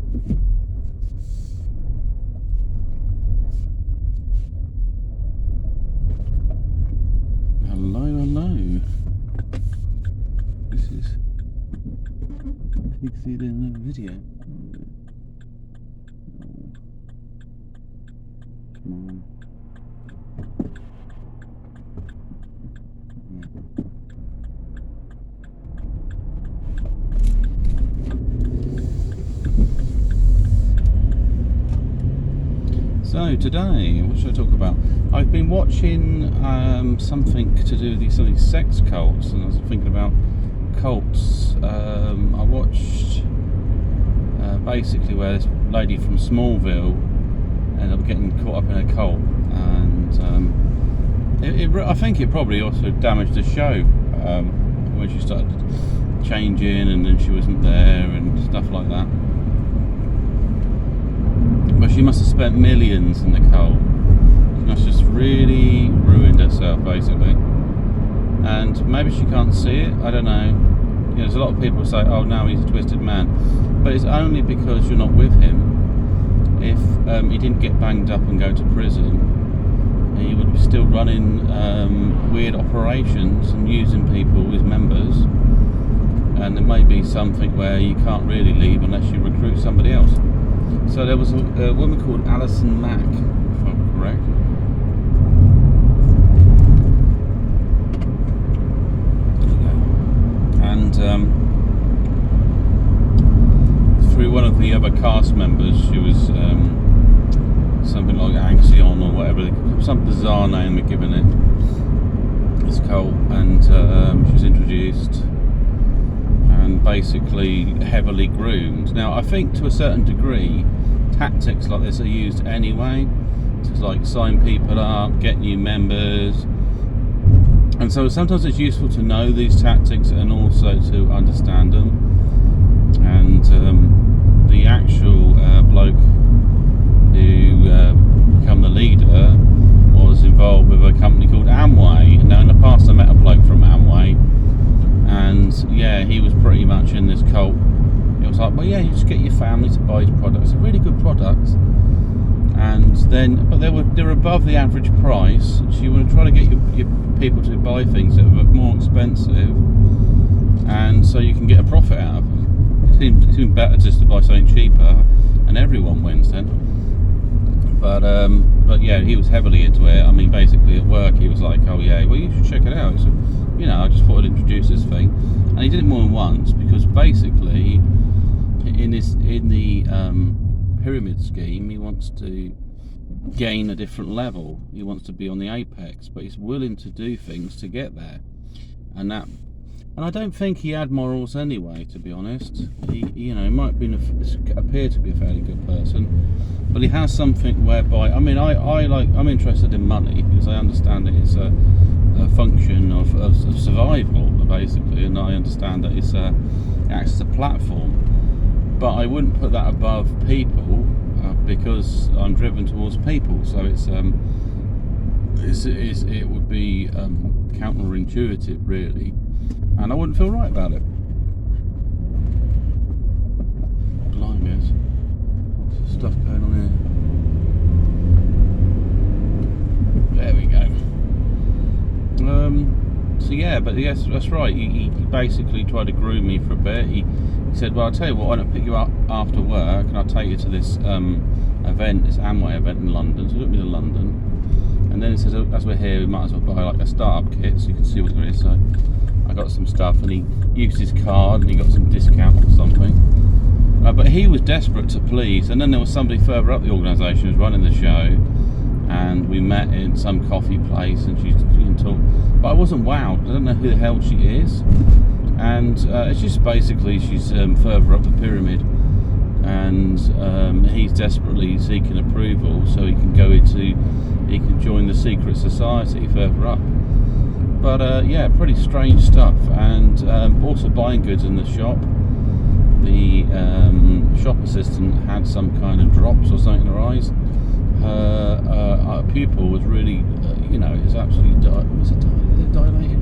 Hello. This is you can see it in the video. Come on. So today, what should I talk about? I've been watching something to do with some of these sex cults, and I was thinking about cults. I watched basically where this lady from Smallville ended up getting caught up in a cult, and I think it probably also damaged the show when she started changing and then she wasn't there and stuff like that. But she must have spent millions in the cult. She must have just really ruined herself, basically. And maybe she can't see it, I don't know. You know, there's a lot of people who say, oh, now he's a twisted man. But it's only because you're not with him. If he didn't get banged up and go to prison, he would be still running weird operations and using people as members. And there may be something where you can't really leave unless you recruit somebody else. So there was a woman called Alison Mack, if I'm correct. And through one of the other cast members, she was something like Axion or whatever, some bizarre name they're giving it. It's cult, and she was introduced and basically heavily groomed. Now, I think to a certain degree, tactics like this are used anyway to like sign people up, get new members, and so sometimes it's useful to know these tactics and also to understand them. And the actual bloke who became the leader was involved with a company called Amway. Now, in the past I met a bloke from Amway, and yeah, he was pretty much in this cult. It was like, well, yeah, you just get your family to buy his products. They're really good products, and then, but they're above the average price. So you want to try to get your people to buy things that are more expensive, and so you can get a profit out of them. It seems better just to buy something cheaper, and everyone wins then. But yeah, he was heavily into it. I mean, basically at work, he was like, oh yeah, well, you should check it out. So, you know, I just thought I'd introduce this thing, and he did it more than once because basically, in the pyramid scheme, he wants to gain a different level. He wants to be on the apex, but he's willing to do things to get there. And I don't think he had morals anyway, to be honest. He might appear to be a fairly good person, but he has something whereby, I mean, I'm interested in money because I understand that it's a function of survival, basically, and I understand that it acts as a platform. But I wouldn't put that above people because I'm driven towards people. So it would be counterintuitive, really, and I wouldn't feel right about it. Blimey, lots of stuff going on here. There we go. So yeah, but yes, that's right. He basically tried to groom me for a bit. He said, well, I'll tell you what, why don't I pick you up after work and I'll take you to this event, this Amway event in London. So he took me to London, and then he says, as we're here, we might as well buy like a startup kit so you can see what there is. So I got some stuff, and he used his card and he got some discount or something. But he was desperate to please, and then there was somebody further up the organisation who was running the show, and we met in some coffee place, and she talked. But I wasn't wowed. I don't know who the hell she is, and it's just basically she's further up the pyramid, and he's desperately seeking approval so he can join the secret society further up. But yeah, pretty strange stuff, and also buying goods in the shop. The shop assistant had some kind of drops or something in her eyes. Her pupil was really, it was absolutely dilated.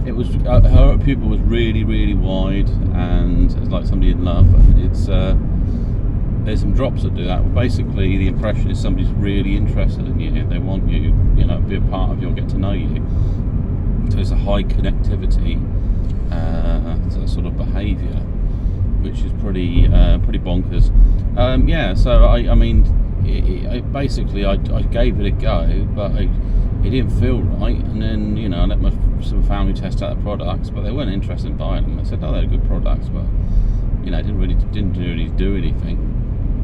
It was her pupil was really, really wide, and it's like somebody in love. It's there's some drops that do that. Well, basically, the impression is somebody's really interested in you. They want you, be a part of you, or get to know you. So there's a high connectivity sort of behaviour, which is pretty bonkers. So I mean, basically I gave it a go, but it didn't feel right. And then I let some family test out the products, but they weren't interested in buying them. They said, "Oh, they're good products," but didn't really do anything.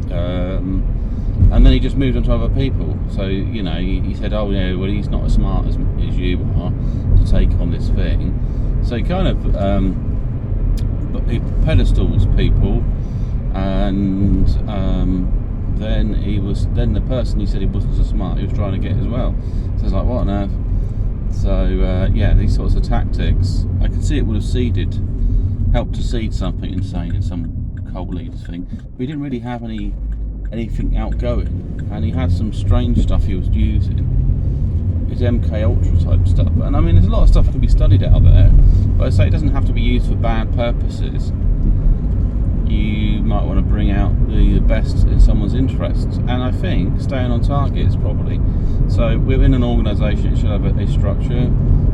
And then he just moved on to other people. So he said, "Oh yeah, well he's not as smart as you are to take on this thing." So he kind of he pedestals people, and then the person he said he wasn't so smart, he was trying to get as well. So it's like, what on earth? So these sorts of tactics, I could see it would have helped to seed something insane in some cult leaders thing. But he didn't really have anything outgoing, and he had some strange stuff he was using. His MK Ultra type stuff, and I mean, there's a lot of stuff that can be studied out there, but I say it doesn't have to be used for bad purposes. You might want to bring out the best in someone's interests, and I think staying on target is probably. So within an organisation, it should have a structure,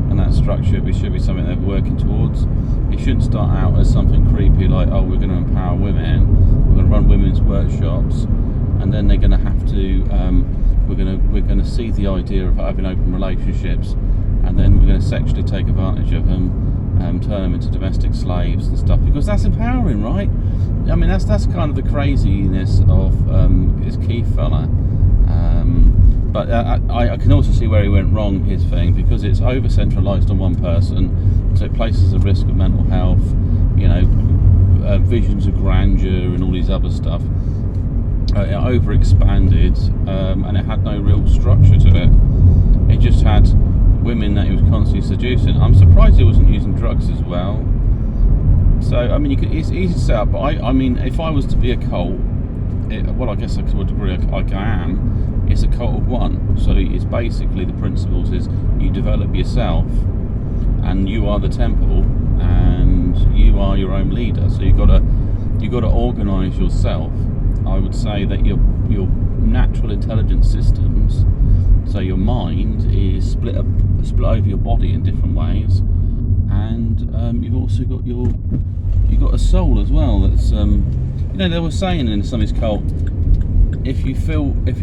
and that structure should be something they're working towards. It shouldn't start out as something creepy like, oh, we're going to empower women, we're going to run women's workshops, and then they're going to have to we're going to see the idea of having open relationships, and then we're going to sexually take advantage of them, turn them into domestic slaves and stuff, because that's empowering, right? I mean, that's kind of the craziness of this Keith fella. But I can also see where he went wrong, his thing, because it's over centralised on one person, so it places a risk of mental health, visions of grandeur and all these other stuff. It over-expanded, and it had no real structure to it. It just had women that he was constantly seducing. I'm surprised he wasn't using drugs as well. So, I mean, it's easy to set up, but I mean, if I was to be a cult, I guess I could agree I am, it's a cult of one. So it's basically, the principles is you develop yourself, and you are the temple, and you are your own leader. So you've got to organise yourself. I would say that your natural intelligence systems, so your mind, is split over your body in different ways, and you've also got you've got a soul as well. That's they were saying in some of this cult, if you feel it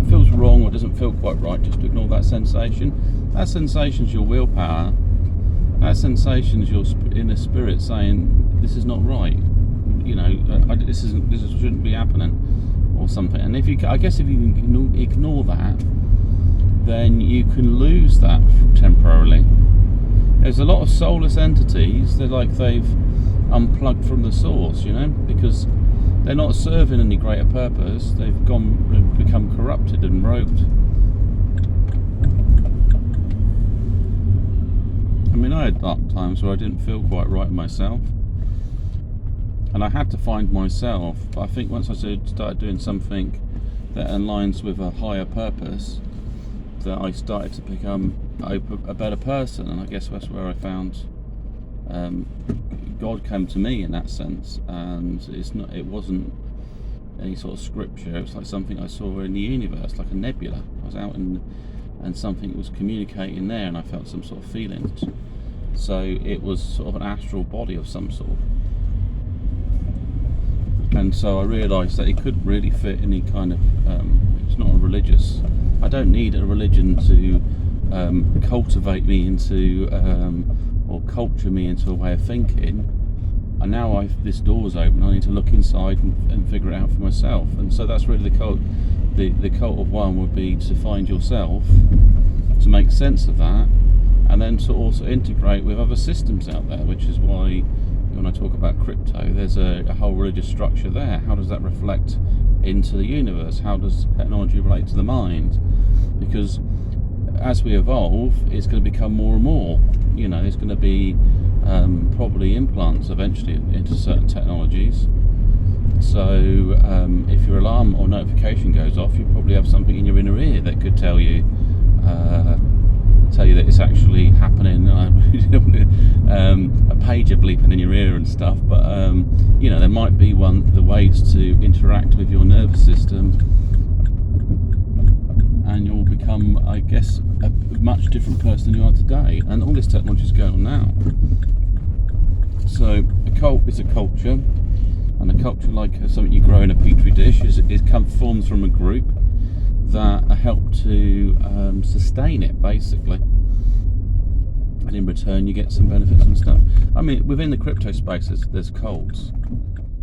feels wrong or doesn't feel quite right, just ignore that sensation. That sensation's your willpower. That sensation's your inner spirit saying, this is not right. This shouldn't be happening, or something. And if you can ignore that, then you can lose that temporarily. There's a lot of soulless entities. They've unplugged from the source, because they're not serving any greater purpose. They've become corrupted and rogued. I mean, I had dark times where I didn't feel quite right myself, and I had to find myself. But I think once I started doing something that aligns with a higher purpose, that I started to become a better person. And I guess that's where I found God came to me in that sense. And it wasn't any sort of scripture. It was like something I saw in the universe, like a nebula. I was out and something was communicating there, and I felt some sort of feelings. So it was sort of an astral body of some sort. And so I realised that it couldn't really fit any kind of, it's not a religious, I don't need a religion to cultivate me into, or culture me into a way of thinking. And now this door's open, I need to look inside and figure it out for myself. And so that's really the cult. The cult of one would be to find yourself, to make sense of that, and then to also integrate with other systems out there, which is why when I talk about crypto, there's a whole religious structure there. How does that reflect into the universe? How does technology relate to the mind? Because as we evolve, it's going to become more and more. There's going to be probably implants eventually into certain technologies. So if your alarm or notification goes off, you probably have something in your inner ear that could tell you that it's actually happening. A pager bleeping in your ear and stuff, but there might be the ways to interact with your nervous system, and you'll become, I guess, a much different person than you are today. And all this technology is going on now. So a cult is a culture, and a culture, like something you grow in a petri dish, forms from a group that help to sustain it, basically. And in return, you get some benefits and stuff. I mean, within the crypto spaces, there's cults.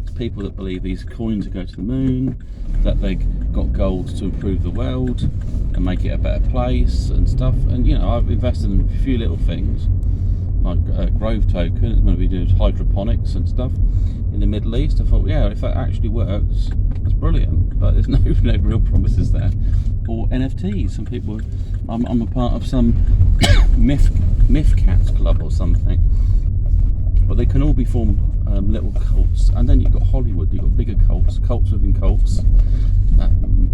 There's people that believe these coins go to the moon, that they got gold to improve the world and make it a better place and stuff. And I've invested in a few little things, like Grove Token. It's going to be doing hydroponics and stuff in the Middle East. I thought, yeah, if that actually works, that's brilliant. But there's no real promises there. Or NFTs. Some people, I'm a part of some myth cats club or something. But they can all be formed little cults. And then you've got Hollywood. You've got bigger cults within cults.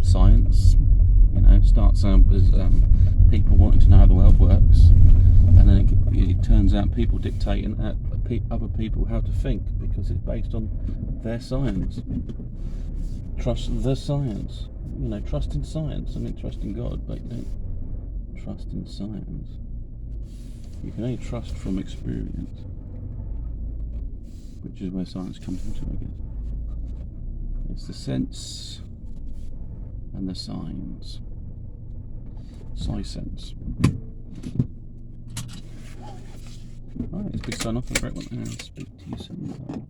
Science, starts out as people wanting to know how the world works, and then it turns out people dictating other people how to think, because it's based on their science. Trust the science. Trust in science. I mean, trust in God, but you don't trust in science. You can only trust from experience, which is where science comes into, I guess. It's the sense and the signs. Sense. Alright, it's a good sign off. A great one. And I'll speak to you soon.